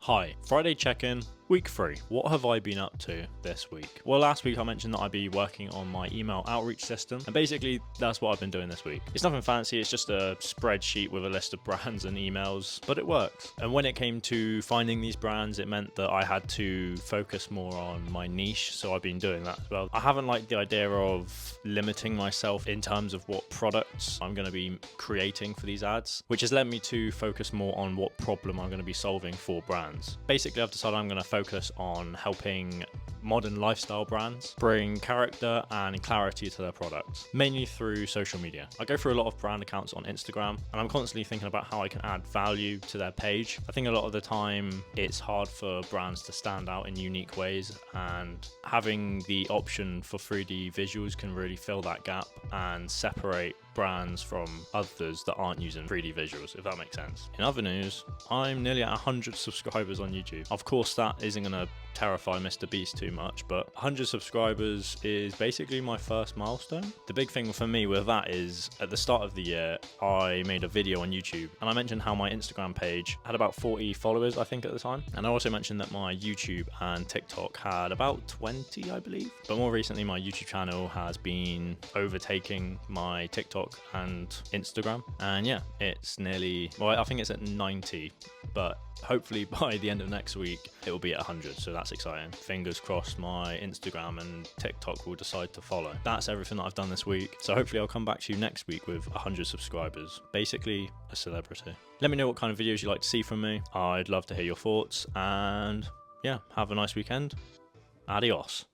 Hi, Friday check-in, week 3. What have I been up to this week? Well, last week I mentioned that I'd be working on my email outreach system, and basically that's what I've been doing this week. It's nothing fancy, it's just a spreadsheet with a list of brands and emails, but it works. And when it came to finding these brands, it meant that I had to focus more on my niche, so I've been doing that as well. I haven't liked the idea of limiting myself in terms of what products I'm going to be creating for these ads, which has led me to focus more on what problem I'm going to be solving for brands. Basically, I've decided I'm going to focus on helping modern lifestyle brands bring character and clarity to their products, mainly through social media. I go through a lot of brand accounts on Instagram, and I'm constantly thinking about how I can add value to their page. I think a lot of the time it's hard for brands to stand out in unique ways, and having the option for 3D visuals can really fill that gap and separate brands from others that aren't using 3D visuals, if that makes sense. In other news, I'm nearly at 100 subscribers on YouTube. Of course, that isn't going to terrify Mr. Beast too much, but 100 subscribers is basically my first milestone. The big thing for me with that is at the start of the year, I made a video on YouTube and I mentioned how my Instagram page had about 40 followers, I think, at the time. And I also mentioned that my YouTube and TikTok had about 20, I believe. But more recently, my YouTube channel has been overtaking my TikTok and Instagram. And yeah, it's nearly, well, I think it's at 90, but hopefully by the end of next week, it will be at 100. So that's exciting. Fingers crossed my Instagram and TikTok will decide to follow. That's everything that I've done this week. So hopefully I'll come back to you next week with 100 subscribers. Basically a celebrity. Let me know what kind of videos you'd like to see from me. I'd love to hear your thoughts. And yeah, have a nice weekend. Adios.